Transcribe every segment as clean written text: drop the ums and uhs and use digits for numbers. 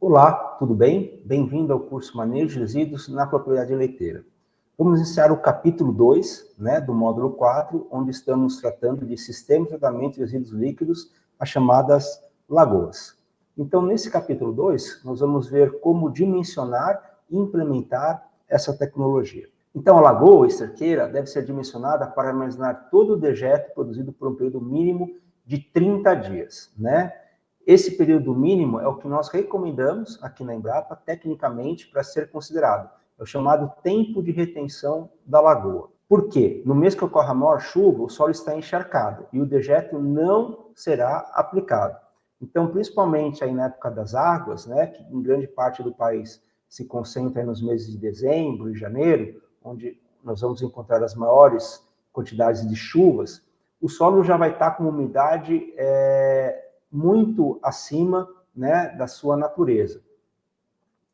Olá, tudo bem? Bem-vindo ao curso Manejo de Resíduos na Propriedade Leiteira. Vamos iniciar o capítulo 2, do módulo 4, onde estamos tratando de sistema de tratamento de resíduos líquidos, as chamadas lagoas. Então, nesse capítulo 2, nós vamos ver como dimensionar e implementar essa tecnologia. Então, a lagoa ou esterqueira deve ser dimensionada para armazenar todo o dejeto produzido por um período mínimo de 30 dias, Esse período mínimo é o que nós recomendamos aqui na Embrapa, tecnicamente, para ser considerado. É o chamado tempo de retenção da lagoa. Por quê? No mês que ocorre a maior chuva, o solo está encharcado e o dejeto não será aplicado. Então, principalmente aí na época das águas, que em grande parte do país se concentra nos meses de dezembro e janeiro, onde nós vamos encontrar as maiores quantidades de chuvas, o solo já vai estar com uma umidade muito acima da sua natureza.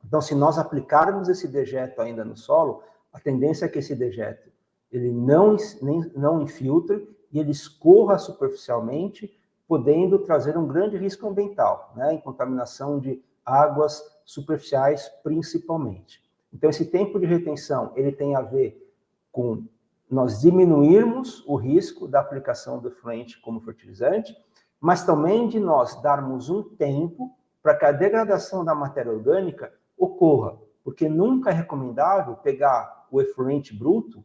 Então, se nós aplicarmos esse dejeto ainda no solo, a tendência é que esse dejeto ele não infiltre e ele escorra superficialmente, podendo trazer um grande risco ambiental, em contaminação de águas superficiais principalmente. Então, esse tempo de retenção ele tem a ver com nós diminuirmos o risco da aplicação do efluente como fertilizante, mas também de nós darmos um tempo para que a degradação da matéria orgânica ocorra, porque nunca é recomendável pegar o efluente bruto,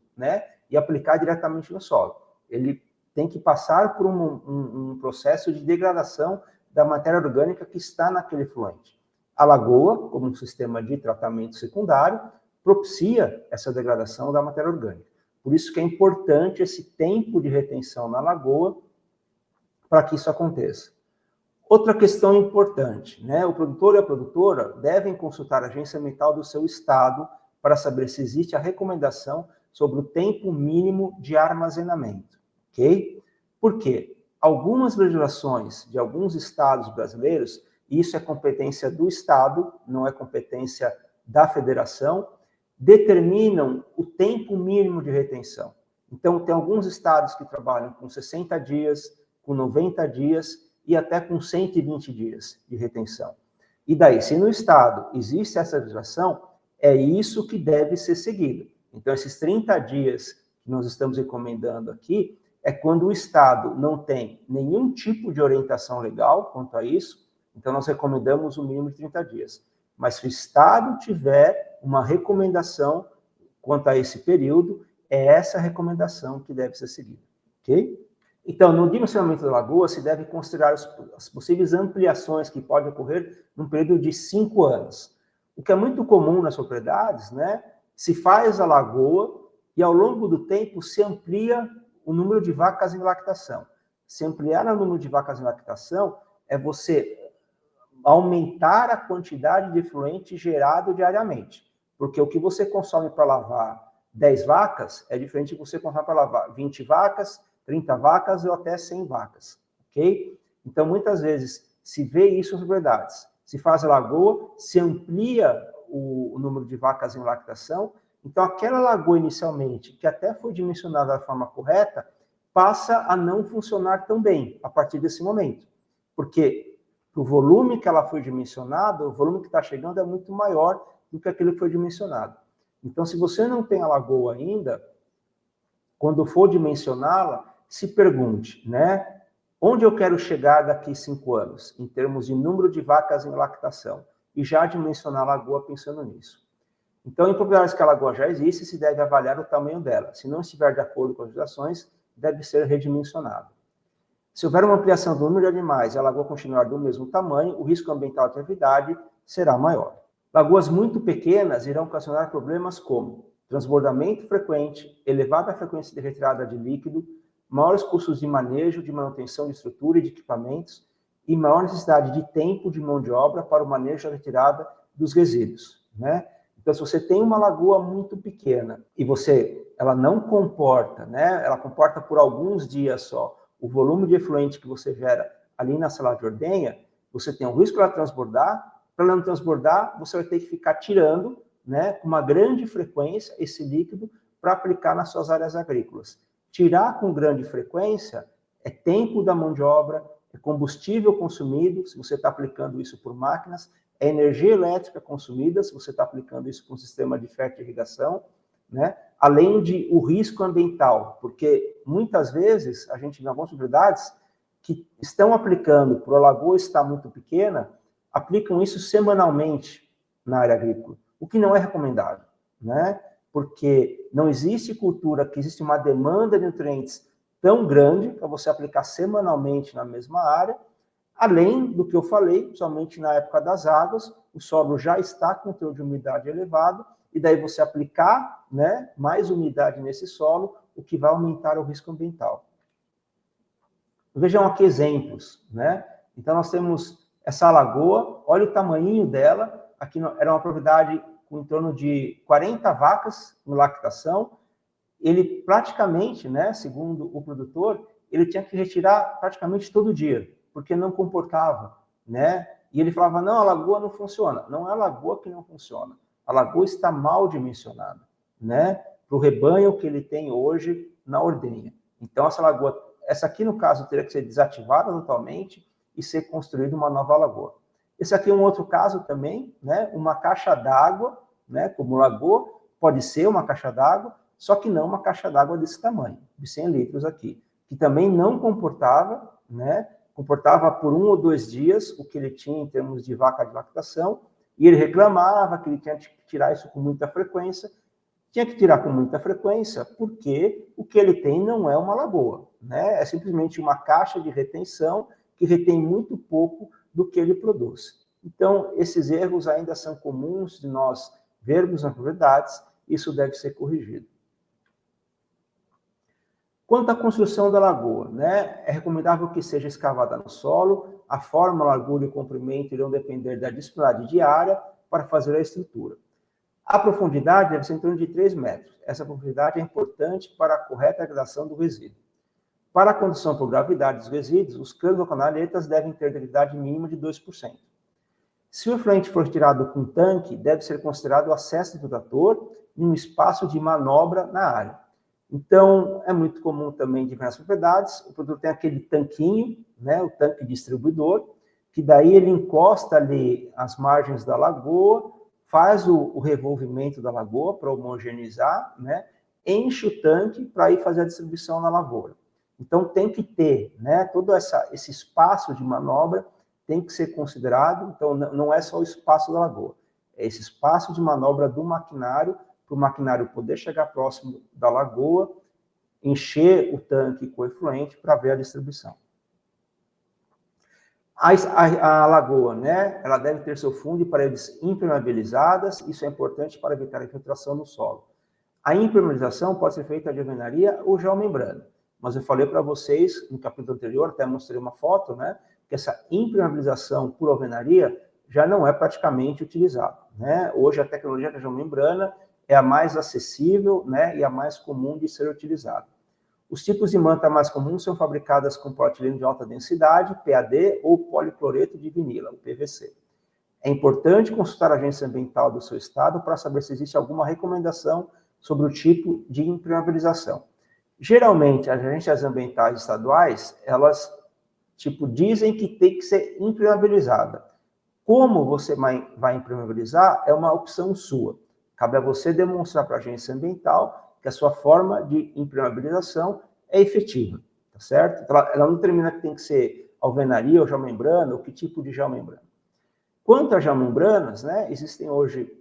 e aplicar diretamente no solo. Ele tem que passar por um processo de degradação da matéria orgânica que está naquele efluente. A lagoa, como um sistema de tratamento secundário, propicia essa degradação da matéria orgânica. Por isso que é importante esse tempo de retenção na lagoa, para que isso aconteça. Outra questão importante, o produtor e a produtora devem consultar a agência ambiental do seu estado para saber se existe a recomendação sobre o tempo mínimo de armazenamento, ok? Por quê? Algumas legislações de alguns estados brasileiros, e isso é competência do estado, não é competência da federação, determinam o tempo mínimo de retenção. Então, tem alguns estados que trabalham com 60 dias, com 90 dias e até com 120 dias de retenção. E daí, se no estado existe essa legislação, é isso que deve ser seguido. Então, esses 30 dias que nós estamos recomendando aqui, é quando o estado não tem nenhum tipo de orientação legal quanto a isso, então nós recomendamos o mínimo de 30 dias. Mas se o estado tiver uma recomendação quanto a esse período, é essa recomendação que deve ser seguida, ok? Então, no dimensionamento da lagoa, se deve considerar as possíveis ampliações que podem ocorrer num período de 5 anos. O que é muito comum nas propriedades, se faz a lagoa e, ao longo do tempo, se amplia o número de vacas em lactação. Se ampliar o número de vacas em lactação, é você aumentar a quantidade de efluente gerado diariamente. Porque o que você consome para lavar 10 vacas é diferente do que você consome para lavar 20 vacas, 30 vacas ou até 100 vacas, ok? Então, muitas vezes, se vê isso nas propriedades. Se faz a lagoa, se amplia o número de vacas em lactação, então aquela lagoa inicialmente, que até foi dimensionada da forma correta, passa a não funcionar tão bem a partir desse momento. Porque o volume que ela foi dimensionada, o volume que está chegando é muito maior do que aquilo que foi dimensionado. Então, se você não tem a lagoa ainda, quando for dimensioná-la, se pergunte, onde eu quero chegar daqui 5 anos, em termos de número de vacas em lactação, e já dimensionar a lagoa pensando nisso. Então, em propriedades que a lagoa já existe, se deve avaliar o tamanho dela. Se não estiver de acordo com as legislações, deve ser redimensionado. Se houver uma ampliação do número de animais e a lagoa continuar do mesmo tamanho, o risco ambiental de atividade será maior. Lagoas muito pequenas irão ocasionar problemas como transbordamento frequente, elevada frequência de retirada de líquido, maiores custos de manejo, de manutenção de estrutura e de equipamentos e maior necessidade de tempo de mão de obra para o manejo da retirada dos resíduos, Então, se você tem uma lagoa muito pequena e ela não comporta, ela comporta por alguns dias só o volume de efluente que você gera ali na sala de ordenha, você tem o risco de ela transbordar. Para ela não transbordar, você vai ter que ficar tirando, com uma grande frequência esse líquido para aplicar nas suas áreas agrícolas. Tirar com grande frequência é tempo da mão de obra, é combustível consumido, se você está aplicando isso por máquinas, é energia elétrica consumida, se você está aplicando isso com um sistema de fertirrigação, né? Além de o risco ambiental, porque muitas vezes a gente vê algumas propriedades que estão aplicando, por a lagoa estar muito pequena, aplicam isso semanalmente na área agrícola, o que não é recomendável, né? Porque não existe cultura que existe uma demanda de nutrientes tão grande para você aplicar semanalmente na mesma área, além do que eu falei, principalmente na época das águas, o solo já está com teor de umidade elevado, e daí você aplicar, né, mais umidade nesse solo, o que vai aumentar o risco ambiental. Vejam aqui exemplos, né? Então nós temos essa lagoa, olha o tamanho dela, aqui era uma propriedade com em torno de 40 vacas em lactação, ele praticamente, né, segundo o produtor, ele tinha que retirar praticamente todo dia, porque não comportava, né? E ele falava, não, a lagoa não funciona. Não é a lagoa que não funciona. A lagoa está mal dimensionada, né? Para o rebanho que ele tem hoje na ordenha. Então, essa lagoa, essa aqui, no caso, teria que ser desativada totalmente e ser construída uma nova lagoa. Esse aqui é um outro caso também, né? Uma caixa d'água, né? Como lagoa, pode ser uma caixa d'água, só que não uma caixa d'água desse tamanho, de 100 litros aqui, que também não comportava, né? Comportava por 1 ou 2 dias o que ele tinha em termos de vaca de lactação, e ele reclamava que ele tinha que tirar isso com muita frequência. Tinha que tirar com muita frequência porque o que ele tem não é uma lagoa, né? É simplesmente uma caixa de retenção que retém muito pouco do que ele produz. Então, esses erros ainda são comuns de nós vermos nas propriedades, isso deve ser corrigido. Quanto à construção da lagoa, né, é recomendável que seja escavada no solo, a forma, a largura e o comprimento irão depender da disponibilidade de área para fazer a estrutura. A profundidade deve ser em torno de 3 metros. Essa profundidade é importante para a correta gradação do resíduo. Para a condução por gravidade dos resíduos, os canos ou canaletas devem ter gravidade mínima de 2%. Se o efluente for tirado com tanque, deve ser considerado o acesso do trator em um espaço de manobra na área. Então, é muito comum também em diversas propriedades, o produtor tem aquele tanquinho, né, o tanque distribuidor, que daí ele encosta ali as margens da lagoa, faz o revolvimento da lagoa para homogeneizar, né, enche o tanque para ir fazer a distribuição na lavoura. Então, tem que ter, né, todo esse espaço de manobra tem que ser considerado, então não é só o espaço da lagoa, é esse espaço de manobra do maquinário, para o maquinário poder chegar próximo da lagoa, encher o tanque com efluente para ver a distribuição. A lagoa, né, ela deve ter seu fundo e paredes impermeabilizadas, isso é importante para evitar a infiltração no solo. A impermeabilização pode ser feita de alvenaria ou geomembrana, mas eu falei para vocês, no capítulo anterior, até mostrei uma foto, né, que essa impermeabilização por alvenaria já não é praticamente utilizada, né? Hoje a tecnologia da geomembrana é a mais acessível, né, e a mais comum de ser utilizada. Os tipos de manta mais comuns são fabricadas com polietileno de alta densidade, PAD, ou policloreto de vinila, o PVC. É importante consultar a agência ambiental do seu estado para saber se existe alguma recomendação sobre o tipo de impermeabilização. Geralmente, as agências ambientais estaduais, elas dizem que tem que ser impermeabilizada. Como você vai impermeabilizar é uma opção sua. Cabe a você demonstrar para a agência ambiental que a sua forma de impermeabilização é efetiva, tá certo? Ela não determina que tem que ser alvenaria ou geomembrana, ou que tipo de geomembrana. Quanto às geomembranas, né, existem hoje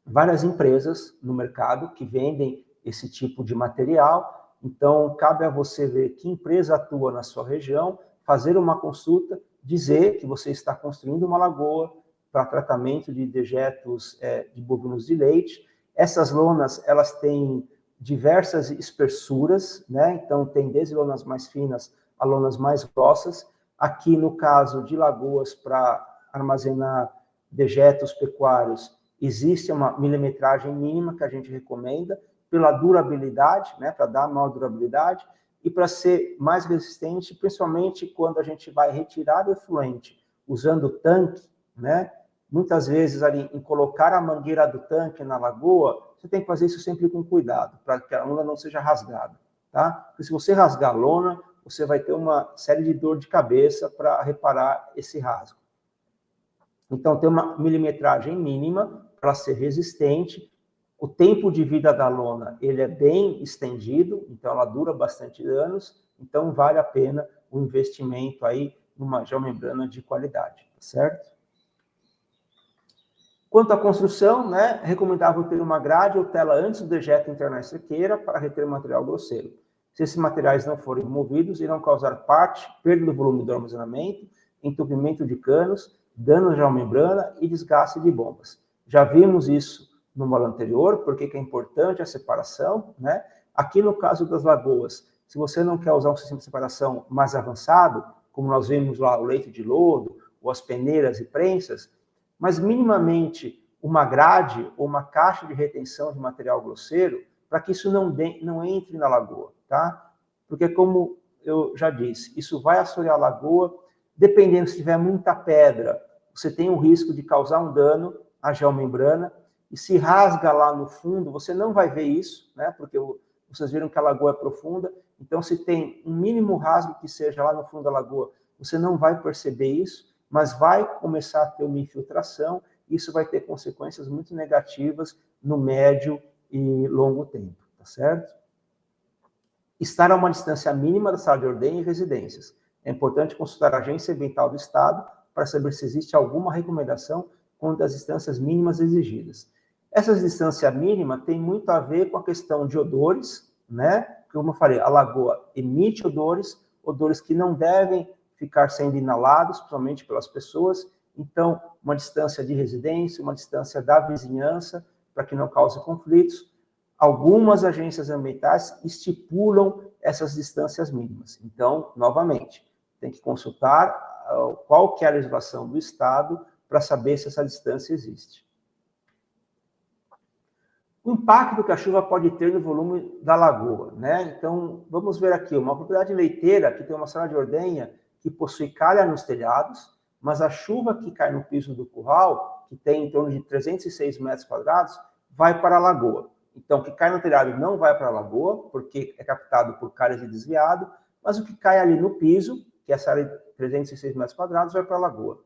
várias empresas no mercado que vendem esse tipo de material, então cabe a você ver que empresa atua na sua região, fazer uma consulta, dizer que você está construindo uma lagoa para tratamento de dejetos de bovinos de leite. Essas lonas, elas têm diversas espessuras, né? Então tem desde lonas mais finas a lonas mais grossas. Aqui, no caso de lagoas para armazenar dejetos pecuários, existe uma milimetragem mínima que a gente recomenda pela durabilidade, né? Para dar maior durabilidade, e para ser mais resistente, principalmente quando a gente vai retirar o efluente usando o tanque, né? Muitas vezes, ali, em colocar a mangueira do tanque na lagoa, você tem que fazer isso sempre com cuidado, para que a lona não seja rasgada, tá? Porque se você rasgar a lona, você vai ter uma série de dor de cabeça para reparar esse rasgo. Então, tem uma milimetragem mínima para ser resistente. O tempo de vida da lona, ele é bem estendido, então ela dura bastante anos, então vale a pena o investimento aí numa geomembrana de qualidade, tá certo? Quanto à construção, né, é recomendável ter uma grade ou tela antes do dejeto internar a sequeira para reter o material grosseiro. Se esses materiais não forem removidos, irão causar perda do volume do armazenamento, entupimento de canos, dano à geomembrana e desgaste de bombas. Já vimos isso no módulo anterior, porque é importante a separação, né? Aqui no caso das lagoas, se você não quer usar um sistema de separação mais avançado, como nós vimos lá o leito de lodo, ou as peneiras e prensas, mas minimamente uma grade ou uma caixa de retenção de material grosseiro, para que isso não entre na lagoa, tá? Porque, como eu já disse, isso vai assorear a lagoa, dependendo se tiver muita pedra, você tem o risco de causar um dano à geomembrana, e se rasga lá no fundo, você não vai ver isso, né? Porque vocês viram que a lagoa é profunda, então se tem um mínimo rasgo que seja lá no fundo da lagoa, você não vai perceber isso, mas vai começar a ter uma infiltração, e isso vai ter consequências muito negativas no médio e longo tempo, tá certo? Estar a uma distância mínima da sala de ordenha e residências. É importante consultar a Agência Ambiental do Estado para saber se existe alguma recomendação quanto às distâncias mínimas exigidas. Essa distância mínima tem muito a ver com a questão de odores, né? Como eu falei, a lagoa emite odores que não devem ficar sendo inalados, principalmente pelas pessoas. Então, uma distância de residência, uma distância da vizinhança, para que não cause conflitos. Algumas agências ambientais estipulam essas distâncias mínimas. Então, novamente, tem que consultar qual que é a legislação do Estado para saber se essa distância existe. O impacto que a chuva pode ter no volume da lagoa, né? Então, vamos ver aqui, uma propriedade leiteira que tem uma sala de ordenha que possui calha nos telhados, mas a chuva que cai no piso do curral, que tem em torno de 306 metros quadrados, vai para a lagoa. Então, o que cai no telhado não vai para a lagoa, porque é captado por calhas de desviado, mas o que cai ali no piso, que é essa área de 306 metros quadrados, vai para a lagoa.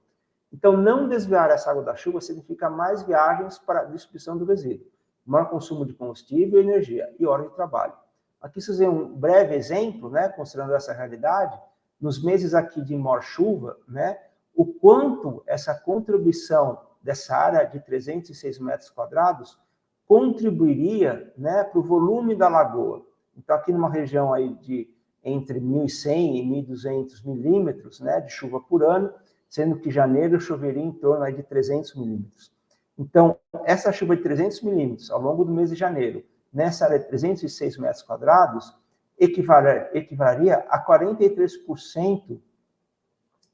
Então, não desviar essa água da chuva significa mais viagens para a distribuição do resíduo, maior consumo de combustível e energia e horas de trabalho. Aqui vocês veem um breve exemplo, né, considerando essa realidade, nos meses aqui de maior chuva, né, o quanto essa contribuição dessa área de 306 metros quadrados contribuiria, né, para o volume da lagoa. Então, aqui numa região aí de entre 1.100 e 1.200 milímetros, né, de chuva por ano, sendo que janeiro choveria em torno aí de 300 milímetros. Então, essa chuva de 300 milímetros ao longo do mês de janeiro, nessa área de 306 metros quadrados, equivaleria a 43%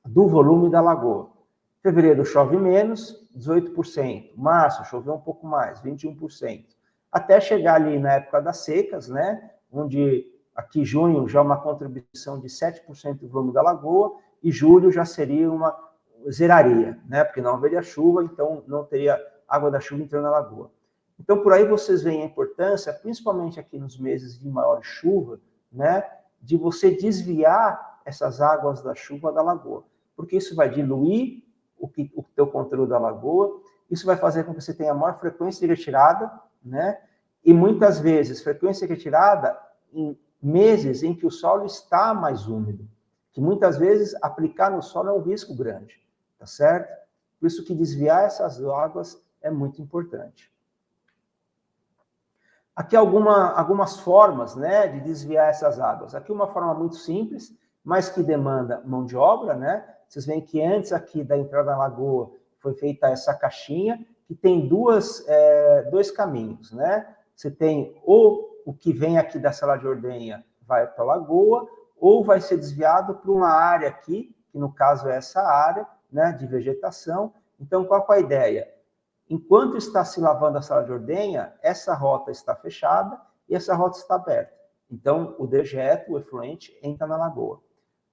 do volume da lagoa. Fevereiro chove menos, 18%. Março choveu um pouco mais, 21%. Até chegar ali na época das secas, né, onde aqui junho já é uma contribuição de 7% do volume da lagoa, e julho já seria uma zeraria, né, porque não haveria chuva, então não teria água da chuva entrando na lagoa. Então, por aí vocês veem a importância, principalmente aqui nos meses de maior chuva, né, de você desviar essas águas da chuva da lagoa, porque isso vai diluir o teu conteúdo da lagoa, isso vai fazer com que você tenha maior frequência de retirada, né, e muitas vezes frequência de retirada em meses em que o solo está mais úmido, que muitas vezes aplicar no solo é um risco grande, tá certo? Por isso que desviar essas águas é muito importante. Aqui algumas formas, né, de desviar essas águas. Aqui uma forma muito simples, mas que demanda mão de obra, né? Vocês veem que antes aqui da entrada da lagoa foi feita essa caixinha, que tem dois caminhos, né? Você tem ou o que vem aqui da sala de ordenha vai para a lagoa, ou vai ser desviado para uma área aqui, que no caso é essa área, né, de vegetação. Então, qual é a ideia? Enquanto está se lavando a sala de ordenha, essa rota está fechada e essa rota está aberta. Então, o dejeto, o efluente, entra na lagoa.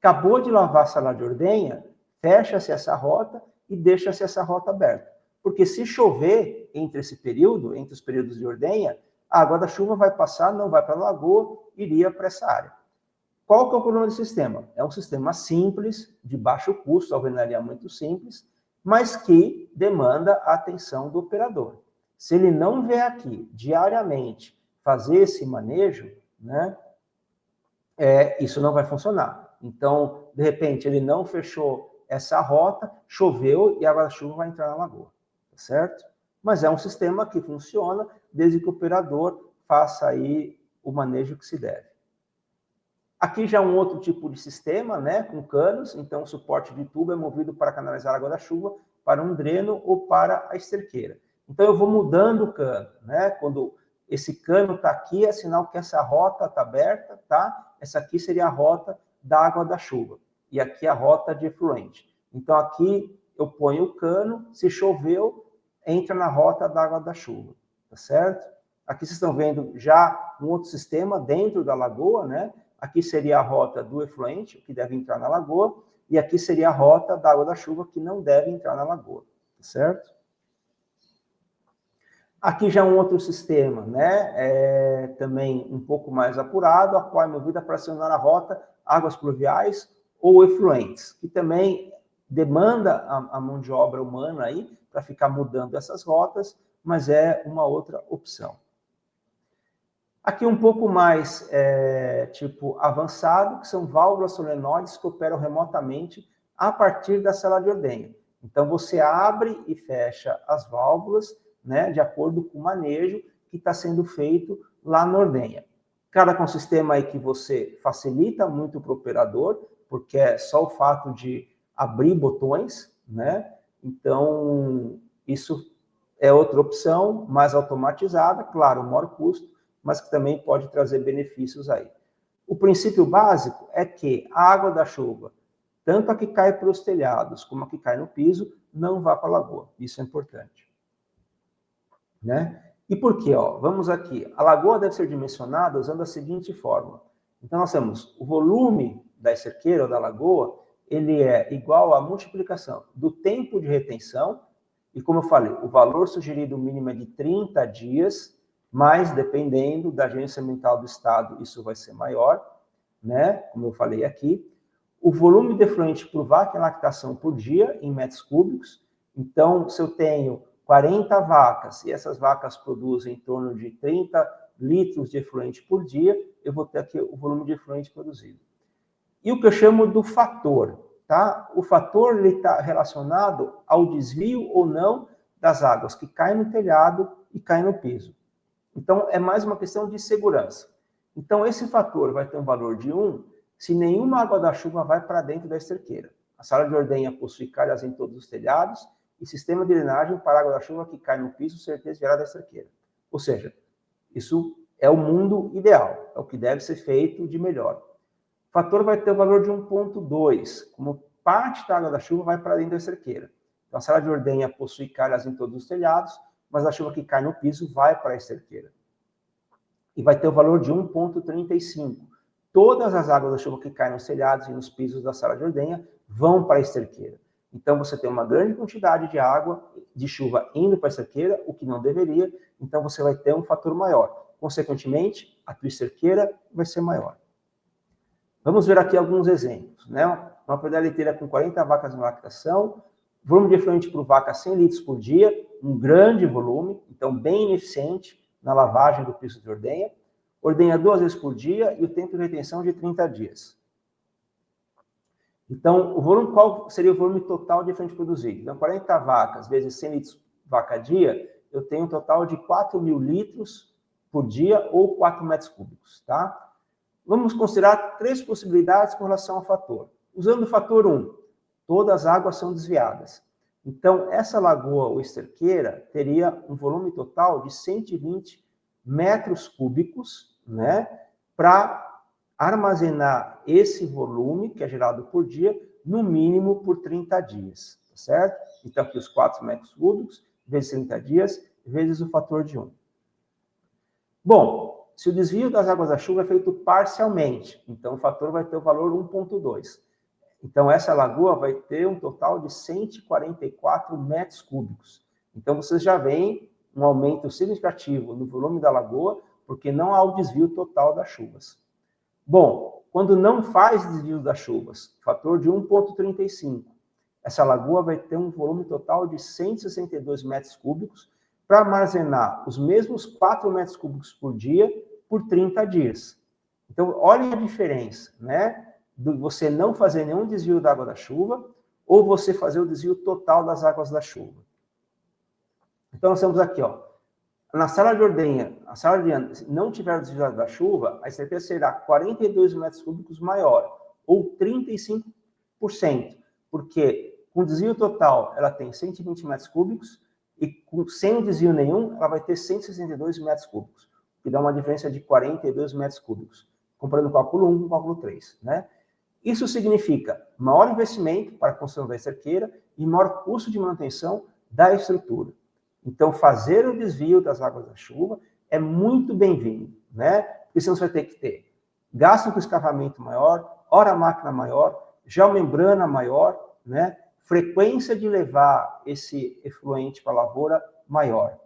Acabou de lavar a sala de ordenha, fecha-se essa rota e deixa-se essa rota aberta. Porque se chover entre esse período, entre os períodos de ordenha, a água da chuva vai passar, não vai para a lagoa, iria para essa área. Qual que é o problema do sistema? É um sistema simples, de baixo custo, alvenaria muito simples, mas que demanda a atenção do operador. Se ele não vier aqui diariamente fazer esse manejo, né, isso não vai funcionar. Então, de repente, ele não fechou essa rota, choveu e a água da chuva vai entrar na lagoa, tá certo? Mas é um sistema que funciona desde que o operador faça aí o manejo que se deve. Aqui já um outro tipo de sistema, né, com canos, então o suporte de tubo é movido para canalizar a água da chuva para um dreno ou para a esterqueira. Então eu vou mudando o cano, né, quando esse cano está aqui, é sinal que essa rota está aberta, tá? Essa aqui seria a rota da água da chuva, e aqui a rota de efluente. Então aqui eu ponho o cano, se choveu, entra na rota da água da chuva, tá certo? Aqui vocês estão vendo já um outro sistema dentro da lagoa, né? Aqui seria a rota do efluente, que deve entrar na lagoa, e aqui seria a rota da água da chuva, que não deve entrar na lagoa, certo? Aqui já um outro sistema, né? Também um pouco mais apurado, a qual é movida para acionar a rota águas pluviais ou efluentes, que também demanda a mão de obra humana aí para ficar mudando essas rotas, mas é uma outra opção. Aqui um pouco mais tipo avançado, que são válvulas solenoides que operam remotamente a partir da sala de ordenha. Então você abre e fecha as válvulas, né, de acordo com o manejo que está sendo feito lá na ordenha. Cara, com um sistema aí que você facilita muito para o operador, porque é só o fato de abrir botões, né? Então isso é outra opção, mais automatizada, claro, maior custo, mas que também pode trazer benefícios aí. O princípio básico é que a água da chuva, tanto a que cai para os telhados como a que cai no piso, não vá para a lagoa. Isso é importante, né? E por quê? Vamos aqui. A lagoa deve ser dimensionada usando a seguinte fórmula. Então, nós temos o volume da esterqueira ou da lagoa, ele é igual à multiplicação do tempo de retenção, e como eu falei, o valor sugerido mínimo é de 30 dias, mas dependendo da agência ambiental do estado, isso vai ser maior, né? Como eu falei aqui. O volume de efluente por vaca em lactação por dia, em metros cúbicos. Então, se eu tenho 40 vacas e essas vacas produzem em torno de 30 litros de efluente por dia, eu vou ter aqui o volume de efluente produzido. E o que eu chamo do fator, tá? O fator está relacionado ao desvio ou não das águas que caem no telhado e caem no piso. Então, é mais uma questão de segurança. Então, esse fator vai ter um valor de 1 se nenhuma água da chuva vai para dentro da esterqueira. A sala de ordenha possui calhas em todos os telhados e sistema de drenagem para a água da chuva que cai no piso ser desviada da esterqueira. Ou seja, isso é o mundo ideal, é o que deve ser feito de melhor. O fator vai ter o valor de 1,2, como parte da água da chuva vai para dentro da esterqueira. Então, a sala de ordenha possui calhas em todos os telhados, mas a chuva que cai no piso vai para a esterqueira. E vai ter o valor de 1,35. Todas as águas da chuva que caem nos telhados e nos pisos da sala de ordenha vão para a esterqueira. Então, você tem uma grande quantidade de água, de chuva indo para a esterqueira, o que não deveria, então você vai ter um fator maior. Consequentemente, a tua esterqueira vai ser maior. Vamos ver aqui alguns exemplos, né? Uma propriedade leiteira com 40 vacas em lactação, volume de efluente por vaca 100 litros por dia, um grande volume, então bem ineficiente na lavagem do piso de ordenha, ordenha 2 vezes por dia e o tempo de retenção de 30 dias. Então, o volume, qual seria o volume total de efluente produzido? Então, 40 vacas vezes 100 litros vaca dia, eu tenho um total de 4.000 litros por dia ou 4 metros cúbicos, tá? Vamos considerar 3 possibilidades com relação ao fator. Usando o fator 1, todas as águas são desviadas. Então, essa lagoa ou esterqueira teria um volume total de 120 metros cúbicos, né, para armazenar esse volume, que é gerado por dia, no mínimo por 30 dias, tá certo? Então, aqui os 4 metros cúbicos, vezes 30 dias, vezes o fator de 1. Bom, se o desvio das águas da chuva é feito parcialmente, então o fator vai ter o valor 1,2. Então, essa lagoa vai ter um total de 144 metros cúbicos. Então, vocês já veem um aumento significativo no volume da lagoa, porque não há o desvio total das chuvas. Bom, quando não faz desvio das chuvas, fator de 1,35, essa lagoa vai ter um volume total de 162 metros cúbicos para armazenar os mesmos 4 metros cúbicos por dia por 30 dias. Então, olhem a diferença, né? De você não fazer nenhum desvio da água da chuva ou você fazer o desvio total das águas da chuva. Então, nós temos aqui, ó, na sala de ordenha, a sala de ordenha, se não tiver o desvio da chuva, a esterqueira será 42 metros cúbicos maior, ou 35%, porque com desvio total ela tem 120 metros cúbicos e sem desvio nenhum ela vai ter 162 metros cúbicos, que dá uma diferença de 42 metros cúbicos, comparando o cálculo 1 com o cálculo 3, né? Isso significa maior investimento para a construção da esterqueira e maior custo de manutenção da estrutura. Então, fazer o desvio das águas da chuva é muito bem-vindo, né? Porque senão você vai ter que ter gasto com escavamento maior, hora-máquina maior, geomembrana maior, né? Frequência de levar esse efluente para a lavoura maior.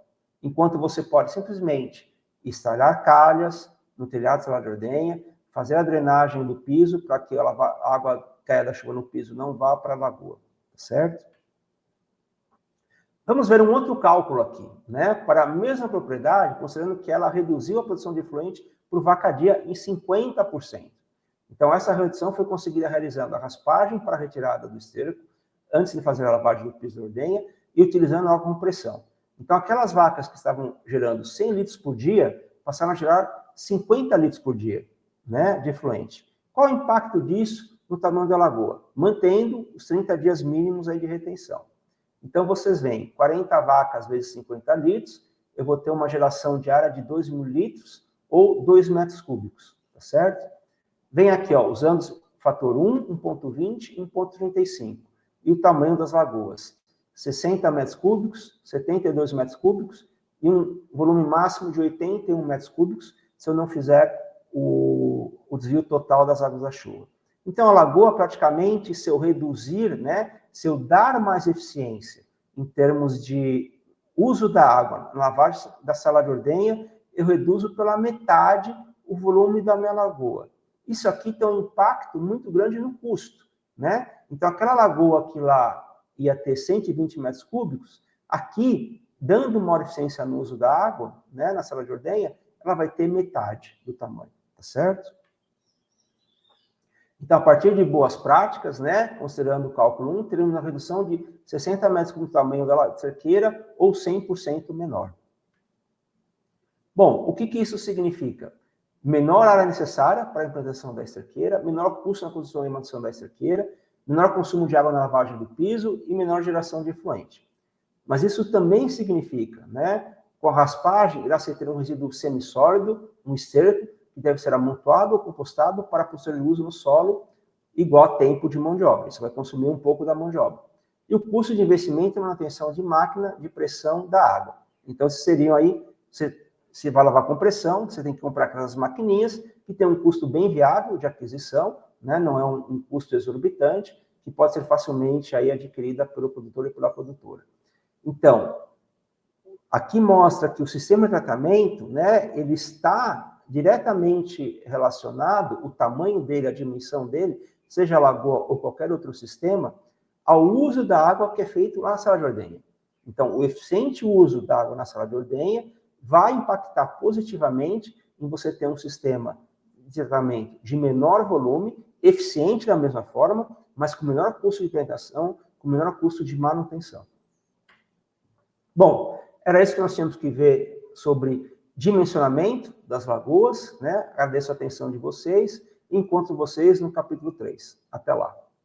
Enquanto você pode simplesmente instalar calhas no telhado da sala de ordenha, fazer a drenagem do piso para que a água caia da chuva no piso não vá para a lagoa, tá certo? Vamos ver um outro cálculo aqui, né? Para a mesma propriedade, considerando que ela reduziu a produção de efluente por vaca-dia em 50%. Então, essa redução foi conseguida realizando a raspagem para a retirada do esterco, antes de fazer a lavagem do piso da ordenha, e utilizando água com pressão. Então, aquelas vacas que estavam gerando 100 litros por dia, passaram a gerar 50 litros por dia, né, de efluente. Qual o impacto disso no tamanho da lagoa? Mantendo os 30 dias mínimos aí de retenção. Então, vocês veem, 40 vacas vezes 50 litros, eu vou ter uma geração diária de 2.000 litros ou 2 metros cúbicos, tá certo? Vem aqui, ó, usando o fator 1, 1.20 e 1.35. E o tamanho das lagoas. 60 metros cúbicos, 72 metros cúbicos e um volume máximo de 81 metros cúbicos se eu não fizer o desvio total das águas da chuva. Então, a lagoa, praticamente, se eu reduzir, né, se eu dar mais eficiência em termos de uso da água, na lavagem da sala de ordenha, eu reduzo pela metade o volume da minha lagoa. Isso aqui tem um impacto muito grande no custo, né? Então, aquela lagoa que lá ia ter 120 metros cúbicos, aqui, dando maior eficiência no uso da água, né, na sala de ordenha, ela vai ter metade do tamanho, tá certo? Então, a partir de boas práticas, né, considerando o cálculo 1, teremos uma redução de 60 metros cúbicos do tamanho da esterqueira ou 100% menor. Bom, o que isso significa? Menor área necessária para a implantação da esterqueira, menor custo na construção e manutenção da esterqueira, menor consumo de água na lavagem do piso e menor geração de efluente. Mas isso também significa, né, com a raspagem, irá se ter um resíduo semissólido, um esterco, que deve ser amontoado ou compostado para posterior uso no solo, igual a tempo de mão de obra. Isso vai consumir um pouco da mão de obra. E o custo de investimento e manutenção de máquina de pressão da água. Então, seriam aí, você vai lavar com pressão, você tem que comprar aquelas maquininhas, que tem um custo bem viável de aquisição, né? Não é um custo exorbitante, que pode ser facilmente aí adquirida pelo produtor e pela produtora. Então, aqui mostra que o sistema de tratamento, né, ele está diretamente relacionado, o tamanho dele, a dimensão dele, seja a lagoa ou qualquer outro sistema, ao uso da água que é feito lá na sala de ordenha. Então, o eficiente uso da água na sala de ordenha vai impactar positivamente em você ter um sistema de tratamento de menor volume, eficiente da mesma forma, mas com menor custo de implementação, com menor custo de manutenção. Bom, era isso que nós tínhamos que ver sobre dimensionamento das lagoas, né? Agradeço a atenção de vocês e encontro vocês no capítulo 3. Até lá.